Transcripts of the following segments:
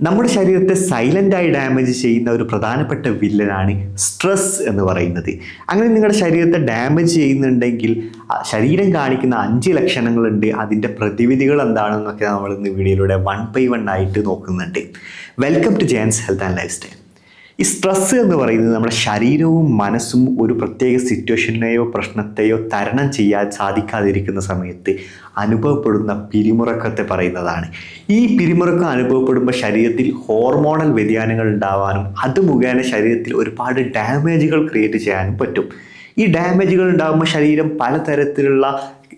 നമ്മുടെ ശരീരത്തെ സൈലൻ്റായി ഡാമേജ് ചെയ്യുന്ന ഒരു പ്രധാനപ്പെട്ട വില്ലനാണ് സ്ട്രെസ് എന്ന് പറയുന്നത്. അങ്ങനെ നിങ്ങളുടെ ശരീരത്തെ ഡാമേജ് ചെയ്യുന്നുണ്ടെങ്കിൽ ശരീരം കാണിക്കുന്ന 5 ലക്ഷണങ്ങളുണ്ട്. അതിൻ്റെ പ്രതിവിധികൾ എന്താണെന്നൊക്കെ നമ്മൾ ഇന്ന് വീഡിയോയിലൂടെ 1 by 1 ആയിട്ട് നോക്കുന്നുണ്ട്. Welcome to Jayan's health and lifestyle. ഈ സ്ട്രെസ്സ് എന്ന് പറയുന്നത് നമ്മുടെ ശരീരവും മനസ്സും ഒരു പ്രത്യേക സിറ്റുവേഷനെയോ പ്രശ്നത്തെയോ തരണം ചെയ്യാൻ സാധിക്കാതിരിക്കുന്ന സമയത്ത് അനുഭവപ്പെടുന്ന പിരിമുറക്കത്തെ പറയുന്നതാണ്. ഈ പിരിമുറക്കം അനുഭവപ്പെടുമ്പോൾ ശരീരത്തിൽ ഹോർമോണൽ വ്യതിയാനങ്ങൾ ഉണ്ടാവാനും അത് മുഖേന ശരീരത്തിൽ ഒരുപാട് ഡാമേജുകൾ ക്രിയേറ്റ് ചെയ്യാനും പറ്റും. ഈ ഡാമേജുകൾ ഉണ്ടാകുമ്പോൾ ശരീരം പലതരത്തിലുള്ള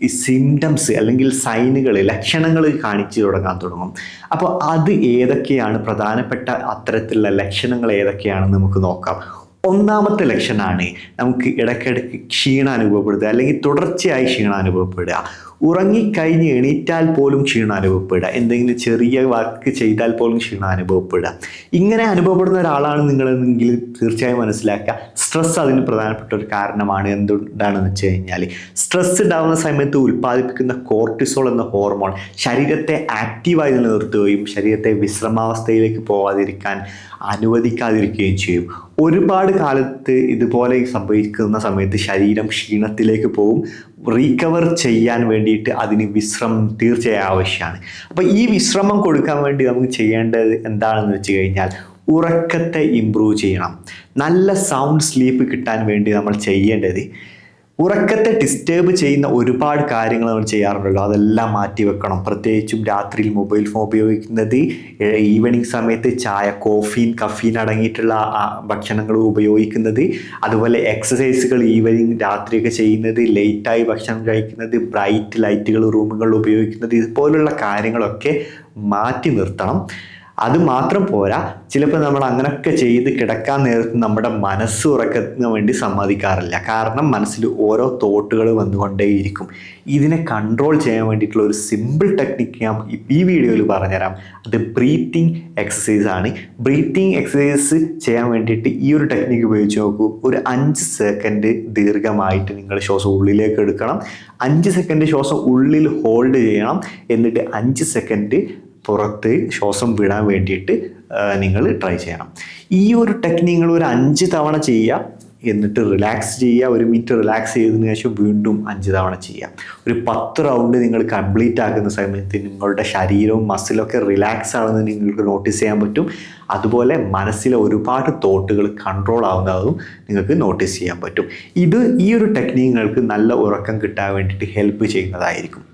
ഈ സിംറ്റംസ് അല്ലെങ്കിൽ സൈനുകൾ ലക്ഷണങ്ങൾ കാണിച്ചു തുടങ്ങും. അപ്പോൾ അത് ഏതൊക്കെയാണ്, പ്രധാനപ്പെട്ട അത്തരത്തിലുള്ള ലക്ഷണങ്ങൾ ഏതൊക്കെയാണെന്ന് നമുക്ക് നോക്കാം. ഒന്നാമത്തെ ലക്ഷണമാണ് നമുക്ക് ഇടയ്ക്കിടയ്ക്ക് ക്ഷീണം അനുഭവപ്പെടുക, അല്ലെങ്കിൽ തുടർച്ചയായി ക്ഷീണം അനുഭവപ്പെടുക. ഉറങ്ങിക്കഴിഞ്ഞ് എണീറ്റാൽ പോലും ക്ഷീണം അനുഭവപ്പെടുക, എന്തെങ്കിലും ചെറിയ വർക്ക് ചെയ്താൽ പോലും ക്ഷീണം അനുഭവപ്പെടുക. ഇങ്ങനെ അനുഭവപ്പെടുന്ന ഒരാളാണ് നിങ്ങളെങ്കിൽ തീർച്ചയായും മനസ്സിലാക്കുക, സ്ട്രെസ് അതിന് പ്രധാനപ്പെട്ട ഒരു കാരണമാണ്. എന്തുകൊണ്ടാണെന്ന് വെച്ച് കഴിഞ്ഞാൽ, സ്ട്രെസ് ഉണ്ടാകുന്ന സമയത്ത് ഉൽപ്പാദിപ്പിക്കുന്ന കോർട്ടിസോൾ എന്ന ഹോർമോൺ ശരീരത്തെ ആക്റ്റീവായി നിലനിർത്തുകയും ശരീരത്തെ വിശ്രമാവസ്ഥയിലേക്ക് പോകാതിരിക്കാൻ അനുവദിക്കാതിരിക്കുകയും ചെയ്യും. ഒരുപാട് കാലത്ത് ഇതുപോലെ സംഭവിക്കുന്ന സമയത്ത് ശരീരം ക്ഷീണത്തിലേക്ക് പോകും. റീകവർ ചെയ്യാൻ വേണ്ടിയിട്ട് അതിന് വിശ്രമം തീർച്ചയായും ആവശ്യമാണ്. അപ്പോൾ ഈ വിശ്രമം കൊടുക്കാൻ വേണ്ടി നമുക്ക് ചെയ്യേണ്ടത് എന്താണെന്ന് വെച്ച് കഴിഞ്ഞാൽ, ഉറക്കത്തെ ഇമ്പ്രൂവ് ചെയ്യണം. നല്ല സൗണ്ട് സ്ലീപ്പ് കിട്ടാൻ വേണ്ടി നമ്മൾ ചെയ്യേണ്ടത്, ഉറക്കത്തെ ഡിസ്റ്റേബ് ചെയ്യുന്ന ഒരുപാട് കാര്യങ്ങൾ നമ്മൾ ചെയ്യാറുണ്ടല്ലോ, അതെല്ലാം മാറ്റി വെക്കണം. പ്രത്യേകിച്ചും രാത്രിയിൽ മൊബൈൽ ഫോൺ ഉപയോഗിക്കുന്നത്, ഈവനിങ് സമയത്ത് ചായ, കഫീൻ അടങ്ങിയിട്ടുള്ള ഭക്ഷണങ്ങൾ ഉപയോഗിക്കുന്നത്, അതുപോലെ എക്സസൈസുകൾ ഈവനിങ് രാത്രിയൊക്കെ ചെയ്യുന്നത്, ലേറ്റായി ഭക്ഷണം കഴിക്കുന്നത്, ബ്രൈറ്റ് ലൈറ്റുകൾ റൂമുകളിൽ ഉപയോഗിക്കുന്നത്, ഇതുപോലുള്ള കാര്യങ്ങളൊക്കെ മാറ്റി നിർത്തണം. അത് മാത്രം പോരാ, ചിലപ്പോൾ നമ്മൾ അങ്ങനെയൊക്കെ ചെയ്ത് കിടക്കാൻ നേരത്ത് നമ്മുടെ മനസ്സ് ഉറക്കത്തിന് വേണ്ടി സമ്മതിക്കാറില്ല. കാരണം മനസ്സിൽ ഓരോ തോട്ടുകൾ വന്നുകൊണ്ടേയിരിക്കും. ഇതിനെ കൺട്രോൾ ചെയ്യാൻ വേണ്ടിയിട്ടുള്ള ഒരു സിമ്പിൾ ടെക്നിക്ക് ഞാൻ ഈ വീഡിയോയിൽ പറഞ്ഞുതരാം. അത് ബ്രീത്തിങ് എക്സസൈസ് ആണ്. ബ്രീത്തിങ് എക്സസൈസ് ചെയ്യാൻ വേണ്ടിയിട്ട് ഈ ഒരു ടെക്നിക്ക് ഉപയോഗിച്ച് നോക്കൂ. ഒരു 5 സെക്കൻഡ് ദീർഘമായിട്ട് നിങ്ങൾ ശ്വാസം ഉള്ളിലേക്ക് എടുക്കണം. 5 സെക്കൻഡ് ശ്വാസം ഉള്ളിൽ ഹോൾഡ് ചെയ്യണം. എന്നിട്ട് 5 സെക്കൻഡ് പുറത്ത് ശ്വാസം വിടാൻ വേണ്ടിയിട്ട് നിങ്ങൾ ട്രൈ ചെയ്യണം. ഈ ഒരു ടെക്നിക്ക് ഒരു 5 തവണ ചെയ്യുക. എന്നിട്ട് റിലാക്സ് ചെയ്യുക. 1 മിനിറ്റ് റിലാക്സ് ചെയ്തതിനു ശേഷം വീണ്ടും 5 തവണ ചെയ്യുക. ഒരു 10 റൗണ്ട് നിങ്ങൾ കംപ്ലീറ്റ് ആക്കുന്ന സമയത്ത് നിങ്ങളുടെ ശരീരവും മസിലൊക്കെ റിലാക്സ് ആവുന്നത് നിങ്ങൾക്ക് നോട്ടീസ് ചെയ്യാൻ പറ്റും. അതുപോലെ മനസ്സിലെ ഒരുപാട് തോട്ടുകൾ കൺട്രോൾ ആവുന്നതും നിങ്ങൾക്ക് നോട്ടീസ് ചെയ്യാൻ പറ്റും. ഈ ഒരു ടെക്നിക്ക് നിങ്ങൾക്ക് നല്ല ഉറക്കം കിട്ടാൻ വേണ്ടിയിട്ട് ഹെൽപ്പ് ചെയ്യുന്നതായിരിക്കും.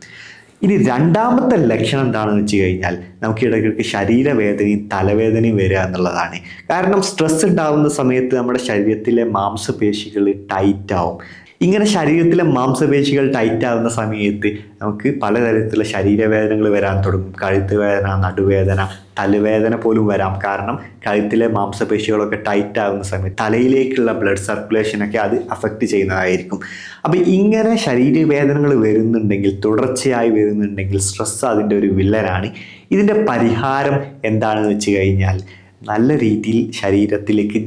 ഇനി രണ്ടാമത്തെ ലക്ഷണം എന്താണെന്ന് വെച്ച് കഴിഞ്ഞാൽ, നമുക്ക് ഇടയ്ക്കിടയ്ക്ക് ശരീരവേദനയും തലവേദനയും വരിക എന്നുള്ളതാണ്. കാരണം സ്ട്രെസ് ഉണ്ടാകുന്ന സമയത്ത് നമ്മുടെ ശരീരത്തിലെ മാംസപേശികൾ ടൈറ്റ് ആവും. ഇങ്ങനെ ശരീരത്തിലെ മാംസപേശികൾ ടൈറ്റ് ആകുന്ന സമയത്ത് നമുക്ക് പലതരത്തിലുള്ള ശരീരവേദനകൾ വരാൻ തുടങ്ങും. കഴുത്ത് വേദന, നടുവേദന, തലവേദന പോലും വരാം. കാരണം കഴുത്തിലെ മാംസപേശികളൊക്കെ ടൈറ്റ് ആകുന്ന സമയത്ത് തലയിലേക്കുള്ള ബ്ലഡ് സർക്കുലേഷനൊക്കെ അത് അഫക്റ്റ് ചെയ്യുന്നതായിരിക്കും. അപ്പോൾ ഇങ്ങനെ ശരീരവേദനകൾ വരുന്നുണ്ടെങ്കിൽ, തുടർച്ചയായി വരുന്നുണ്ടെങ്കിൽ, സ്ട്രെസ് അതിൻ്റെ ഒരു വില്ലനാണ്. ഇതിൻ്റെ പരിഹാരം എന്താണെന്ന് വെച്ച് കഴിഞ്ഞാൽ, നല്ല രീതിയിൽ ശരീരത്തിലേക്ക്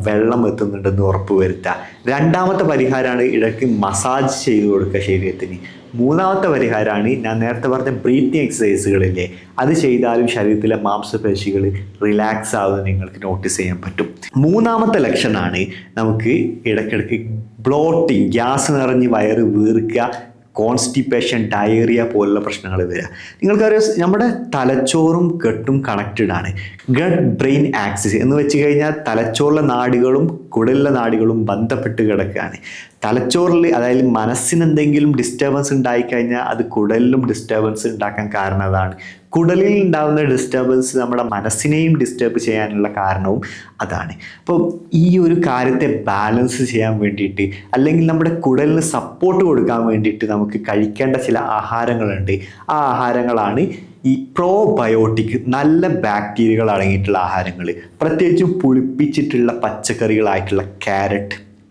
വെള്ളം എത്തുന്നുണ്ടെന്ന് ഉറപ്പ് വരുത്തുക. രണ്ടാമത്തെ പരിഹാരമാണ് ഇടയ്ക്ക് മസാജ് ചെയ്ത് കൊടുക്കുക ശരീരത്തിന്. മൂന്നാമത്തെ പരിഹാരമാണ് ഞാൻ നേരത്തെ പറഞ്ഞ ബ്രീത്തിങ് എക്സസൈസുകളില്ലേ, അത് ചെയ്താലും ശരീരത്തിലെ മാംസപേശികൾ റിലാക്സ് ആവുന്നത് നിങ്ങൾക്ക് നോട്ടീസ് ചെയ്യാൻ പറ്റും. മൂന്നാമത്തെ ലക്ഷണമാണ് നമുക്ക് ഇടയ്ക്കിടയ്ക്ക് ബ്ലോട്ടിങ്, ഗ്യാസ് നിറഞ്ഞ് വയറ് വീർക്കുക, കോൺസ്റ്റിപ്പേഷൻ, ഡയറിയ പോലുള്ള പ്രശ്നങ്ങൾ വരിക. നിങ്ങൾക്കറിയാം, നമ്മുടെ തലച്ചോറും ഗട്ടും കണക്റ്റഡ് ആണ്. ഗട്ട് ബ്രെയിൻ ആക്സിസ് എന്ന് വെച്ച് കഴിഞ്ഞാൽ തലച്ചോറിലെ നാഡികളും കുടലിലെ നാഡികളും ബന്ധപ്പെട്ട് കിടക്കുകയാണ്. തലച്ചോറിൽ, അതായത് മനസ്സിന് എന്തെങ്കിലും ഡിസ്റ്റർബൻസ് ഉണ്ടായിക്കഴിഞ്ഞാൽ അത് കുടലിലും ഡിസ്റ്റർബൻസ് ഉണ്ടാക്കാൻ കാരണം അതാണ്. കുടലിൽ ഉണ്ടാകുന്ന ഡിസ്റ്റർബൻസ് നമ്മുടെ മനസ്സിനെയും ഡിസ്റ്റർബ് ചെയ്യാനുള്ള കാരണവും അതാണ്. അപ്പോൾ ഈ ഒരു കാര്യത്തെ ബാലൻസ് ചെയ്യാൻ വേണ്ടിയിട്ട്, അല്ലെങ്കിൽ നമ്മുടെ കുടലിന് സപ്പോർട്ട് കൊടുക്കാൻ വേണ്ടിയിട്ട് നമുക്ക് കഴിക്കേണ്ട ചില ആഹാരങ്ങളുണ്ട്. ആ ആഹാരങ്ങളാണ് ഈ പ്രോബയോട്ടിക്, നല്ല ബാക്ടീരിയകൾ അടങ്ങിയിട്ടുള്ള ആഹാരങ്ങൾ. പ്രത്യേകിച്ചും പുളിപ്പിച്ചിട്ടുള്ള പച്ചക്കറികളായിട്ടുള്ള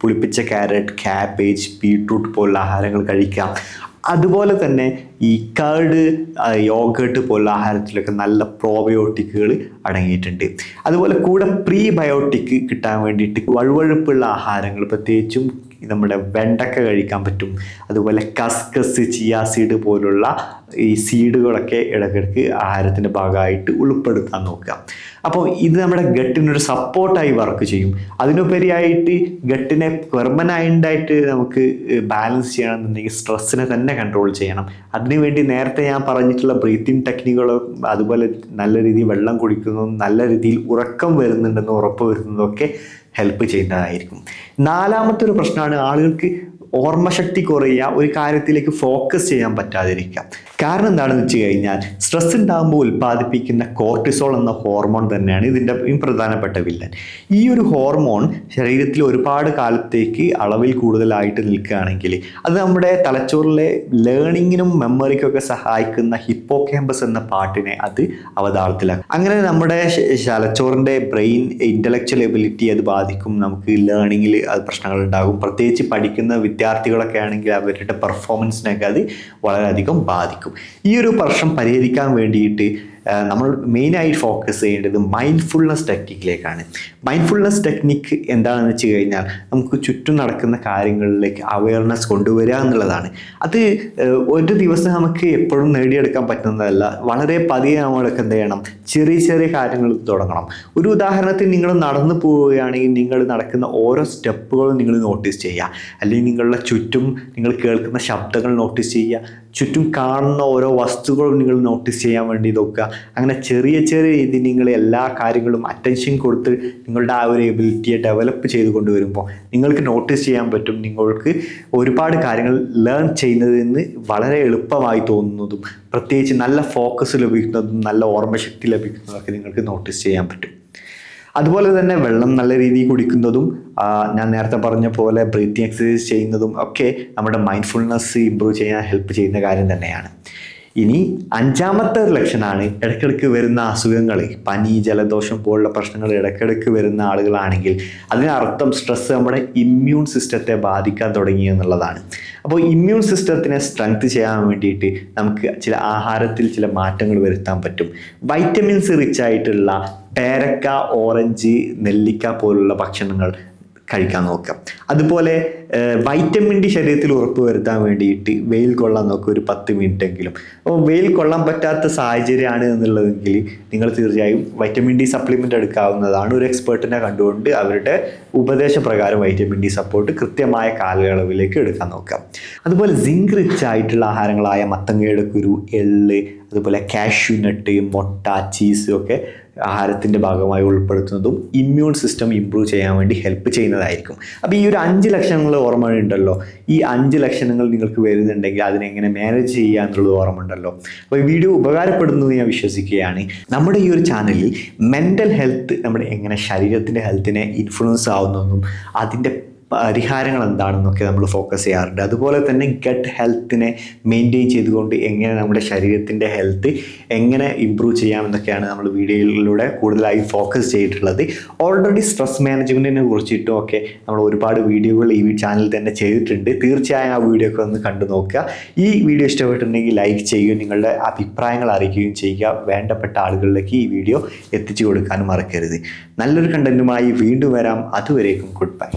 പുളിപ്പിച്ച ക്യാരറ്റ്, ക്യാബേജ്, ബീട്രൂട്ട് പോലുള്ള ആഹാരങ്ങൾ കഴിക്കാം. അതുപോലെ തന്നെ ഈ കർഡ്, യോഗട്ട് പോലുള്ള ആഹാരത്തിലൊക്കെ നല്ല പ്രോബയോട്ടിക്കുകൾ അടങ്ങിയിട്ടുണ്ട്. അതുപോലെ കൂടെ പ്രീബയോട്ടിക് കിട്ടാൻ വേണ്ടിയിട്ട് വഴുവഴുപ്പുള്ള ആഹാരങ്ങൾ, പ്രത്യേകിച്ചും നമ്മുടെ വെണ്ടക്ക കഴിക്കാൻ പറ്റും. അതുപോലെ കസ്കസ്, ചിയാ സീഡ് പോലുള്ള ഈ സീഡുകളൊക്കെ ഇടയ്ക്കിടയ്ക്ക് ആഹാരത്തിൻ്റെ ഭാഗമായിട്ട് ഉൾപ്പെടുത്താൻ നോക്കുക. അപ്പോൾ ഇത് നമ്മുടെ ഗട്ടിനൊരു സപ്പോർട്ടായി വർക്ക് ചെയ്യും. അതിനുപരിയായിട്ട് ഗട്ടിനെ പെർമനൻ്റായിട്ട് നമുക്ക് ബാലൻസ് ചെയ്യണമെന്നുണ്ടെങ്കിൽ സ്ട്രെസ്സിനെ തന്നെ കൺട്രോൾ ചെയ്യണം. അതിനുവേണ്ടി നേരത്തെ ഞാൻ പറഞ്ഞിട്ടുള്ള ബ്രീത്തിങ് ടെക്നിക്കുകളും അതുപോലെ നല്ല രീതിയിൽ വെള്ളം കുടിക്കുന്നതും നല്ല രീതിയിൽ ഉറക്കം വരുന്നുണ്ടെന്ന് ഉറപ്പ് വരുന്നതൊക്കെ ഹെൽപ്പ് ചെയ്യുന്നതായിരിക്കും. നാലാമത്തെ ഒരു പ്രശ്നമാണ് ആളുകൾക്ക് ഓർമ്മശക്തി കുറയുക, ഒരു കാര്യത്തിലേക്ക് ഫോക്കസ് ചെയ്യാൻ പറ്റാതിരിക്കുക. കാരണം എന്താണെന്ന് വെച്ച് കഴിഞ്ഞാൽ സ്ട്രെസ് ഉണ്ടാകുമ്പോൾ ഉൽപ്പാദിപ്പിക്കുന്ന കോർട്ടിസോൾ എന്ന ഹോർമോൺ തന്നെയാണ് ഇതിൻ്റെ പ്രധാനപ്പെട്ട വില്ലൻ. ഈ ഒരു ഹോർമോൺ ശരീരത്തിൽ ഒരുപാട് കാലത്തേക്ക് അളവിൽ കൂടുതലായിട്ട് നിൽക്കുകയാണെങ്കിൽ അത് നമ്മുടെ തലച്ചോറിലെ ലേണിങ്ങിനും മെമ്മറിക്കൊക്കെ സഹായിക്കുന്ന ഹിപ്പോകാമ്പസ് എന്ന പാർട്ടിനെ അത് അവതാളത്തിലാക്കും. അങ്ങനെ നമ്മുടെ തലച്ചോറിൻ്റെ ബ്രെയിൻ ഇൻ്റലക്ച്വൽ എബിലിറ്റി അത് ബാധിക്കും. നമുക്ക് ലേണിങ്ങിൽ അത് പ്രശ്നങ്ങൾ ഉണ്ടാകും. പ്രത്യേകിച്ച് പഠിക്കുന്ന വിദ്യാർത്ഥികളൊക്കെ ആണെങ്കിൽ അവരുടെ പെർഫോമൻസിനൊക്കെ അത് വളരെയധികം ബാധിക്കും. ഈ ഒരു പ്രശ്നം പരിഹരിക്കാൻ വേണ്ടിയിട്ട് നമ്മൾ മെയിനായിട്ട് ഫോക്കസ് ചെയ്യേണ്ടത് മൈൻഡ്ഫുൾനെസ് ടെക്നിക്കിലേക്കാണ്. മൈൻഡ്ഫുൾനെസ് ടെക്നിക്ക് എന്താണെന്ന് വെച്ച് കഴിഞ്ഞാൽ നമുക്ക് ചുറ്റും നടക്കുന്ന കാര്യങ്ങളിലേക്ക് അവയർനെസ് കൊണ്ടുവരിക എന്നുള്ളതാണ്. അത് ഒരു ദിവസം നമുക്ക് എപ്പോഴും നേടിയെടുക്കാൻ പറ്റുന്നതല്ല. വളരെ പതിയെ നമ്മളൊക്കെ എന്ത് ചെയ്യണം, ചെറിയ ചെറിയ കാര്യങ്ങൾ തുടങ്ങണം. ഒരു ഉദാഹരണത്തിന് നിങ്ങൾ നടന്നു പോവുകയാണെങ്കിൽ നിങ്ങൾ നടക്കുന്ന ഓരോ സ്റ്റെപ്പുകളും നിങ്ങൾ നോട്ടീസ് ചെയ്യുക, അല്ലെങ്കിൽ നിങ്ങളുടെ ചുറ്റും നിങ്ങൾ കേൾക്കുന്ന ശബ്ദങ്ങൾ നോട്ടീസ് ചെയ്യുക, ചുറ്റും കാണുന്ന ഓരോ വസ്തുക്കളും നിങ്ങൾ നോട്ടീസ് ചെയ്യാൻ വേണ്ടി നോക്കുക. അങ്ങനെ ചെറിയ ചെറിയ രീതിയിൽ നിങ്ങൾ എല്ലാ കാര്യങ്ങളും അറ്റൻഷൻ കൊടുത്ത് നിങ്ങളുടെ ആ ഒരു എബിലിറ്റിയെ ഡെവലപ്പ് ചെയ്ത് കൊണ്ടുവരുമ്പോൾ നിങ്ങൾക്ക് നോട്ടീസ് ചെയ്യാൻ പറ്റും. നിങ്ങൾക്ക് ഒരുപാട് കാര്യങ്ങൾ ലേൺ ചെയ്യുന്നതിന് വളരെ എളുപ്പമായി തോന്നുന്നതും പ്രത്യേകിച്ച് നല്ല ഫോക്കസ് ലഭിക്കുന്നതും നല്ല ഓർമ്മശക്തി ലഭിക്കുന്നതൊക്കെ നിങ്ങൾക്ക് നോട്ടീസ് ചെയ്യാൻ പറ്റും. അതുപോലെ തന്നെ വെള്ളം നല്ല രീതിയിൽ കുടിക്കുന്നതും ഞാൻ നേരത്തെ പറഞ്ഞ പോലെ ബ്രീത്തിങ് എക്സസൈസ് ചെയ്യുന്നതും ഒക്കെ നമ്മുടെ മൈൻഡ്ഫുൾനെസ് ഇമ്പ്രൂവ് ചെയ്യാൻ ഹെൽപ്പ് ചെയ്യുന്ന കാര്യം തന്നെയാണ്. ഇനി അഞ്ചാമത്തെ ഒരു ലക്ഷണമാണ് ഇടയ്ക്കിടയ്ക്ക് വരുന്ന അസുഖങ്ങൾ, പനി, ജലദോഷം പോലുള്ള പ്രശ്നങ്ങൾ ഇടയ്ക്കിടയ്ക്ക് വരുന്ന ആളുകളാണെങ്കിൽ അതിനർത്ഥം സ്ട്രെസ് നമ്മുടെ ഇമ്മ്യൂൺ സിസ്റ്റത്തെ ബാധിക്കാൻ തുടങ്ങി എന്നുള്ളതാണ്. അപ്പോൾ ഇമ്മ്യൂൺ സിസ്റ്റത്തിനെ സ്ട്രെങ്ത് ചെയ്യാൻ വേണ്ടിയിട്ട് നമുക്ക് ചില ആഹാരത്തിൽ ചില മാറ്റങ്ങൾ വരുത്താൻ പറ്റും. വൈറ്റമിൻസ് റിച്ച് ആയിട്ടുള്ള പേരക്ക, ഓറഞ്ച്, നെല്ലിക്ക പോലുള്ള ഭക്ഷണങ്ങൾ കഴിക്കാൻ നോക്കാം. അതുപോലെ വൈറ്റമിൻ ഡി ശരീരത്തിൽ ഉറപ്പ് വരുത്താൻ വേണ്ടിയിട്ട് വെയിൽ കൊള്ളാൻ നോക്കുക, ഒരു 10 മിനിറ്റെങ്കിലും. അപ്പോൾ വെയിൽ കൊള്ളാൻ പറ്റാത്ത സാഹചര്യമാണ് എന്നുള്ളതെങ്കിൽ നിങ്ങൾ തീർച്ചയായും വൈറ്റമിൻ ഡി സപ്ലിമെൻ്റ് എടുക്കാവുന്നതാണ്. ഒരു എക്സ്പേർട്ടിനെ കണ്ടുകൊണ്ട് അവരുടെ ഉപദേശപ്രകാരം വൈറ്റമിൻ ഡി സപ്പോർട്ട് കൃത്യമായ കാലയളവിലേക്ക് എടുക്കാൻ നോക്കാം. അതുപോലെ സിങ്ക് റിച്ച് ആയിട്ടുള്ള ആഹാരങ്ങളായ മത്തങ്ങയുടെ കുരു, എള്ള്, അതുപോലെ കാഷ്യൂ നട്ട്, മുട്ട, ചീസ് ഒക്കെ ആഹാരത്തിൻ്റെ ഭാഗമായി ഉൾപ്പെടുത്തുന്നതും ഇമ്മ്യൂൺ സിസ്റ്റം ഇമ്പ്രൂവ് ചെയ്യാൻ വേണ്ടി ഹെൽപ്പ് ചെയ്യുന്നതായിരിക്കും. അപ്പോൾ ഈ ഒരു 5 ലക്ഷണങ്ങൾ ഓർമ്മ ഉണ്ടല്ലോ. ഈ 5 ലക്ഷണങ്ങൾ നിങ്ങൾക്ക് വരുന്നുണ്ടെങ്കിൽ അതിനെങ്ങനെ മാനേജ് ചെയ്യുക എന്നുള്ളത് ഓർമ്മ ഉണ്ടല്ലോ. അപ്പോൾ ഈ വീഡിയോ ഉപകാരപ്പെടുന്നു ഞാൻ വിശ്വസിക്കുകയാണ്. നമ്മുടെ ഈ ഒരു ചാനലിൽ മെൻ്റൽ ഹെൽത്ത് നമ്മുടെ എങ്ങനെ ശരീരത്തിൻ്റെ ഹെൽത്തിനെ ഇൻഫ്ലുവൻസ് ആവുന്നതെന്നും അതിൻ്റെ പരിഹാരങ്ങൾ എന്താണെന്നൊക്കെ നമ്മൾ ഫോക്കസ് ചെയ്യാറുണ്ട്. അതുപോലെ തന്നെ ഗട്ട് ഹെൽത്തിനെ മെയിൻറ്റെയിൻ ചെയ്തുകൊണ്ട് എങ്ങനെ നമ്മുടെ ശരീരത്തിൻ്റെ ഹെൽത്ത് എങ്ങനെ ഇമ്പ്രൂവ് ചെയ്യാമെന്നൊക്കെയാണ് നമ്മൾ വീഡിയോയിലൂടെ കൂടുതലായി ഫോക്കസ് ചെയ്തിട്ടുള്ളത്. ഓൾറെഡി സ്ട്രെസ് മാനേജ്മെൻറ്റിനെ കുറിച്ചിട്ടും ഒക്കെ നമ്മൾ ഒരുപാട് വീഡിയോകൾ ഈ ചാനലിൽ തന്നെ ചെയ്തിട്ടുണ്ട്. തീർച്ചയായും ആ വീഡിയോ ഒക്കെ ഒന്ന് കണ്ടു നോക്കുക. ഈ വീഡിയോ ഇഷ്ടപ്പെട്ടിട്ടുണ്ടെങ്കിൽ ലൈക്ക് ചെയ്യുകയും നിങ്ങളുടെ അഭിപ്രായങ്ങൾ അറിയിക്കുകയും ചെയ്യുക. വേണ്ടപ്പെട്ട ആളുകളിലേക്ക് ഈ വീഡിയോ എത്തിച്ചു കൊടുക്കാനും മറക്കരുത്. നല്ലൊരു കണ്ടന്റുമായി വീണ്ടും വരാം. അതുവരേക്കും ഗുഡ് ബൈ.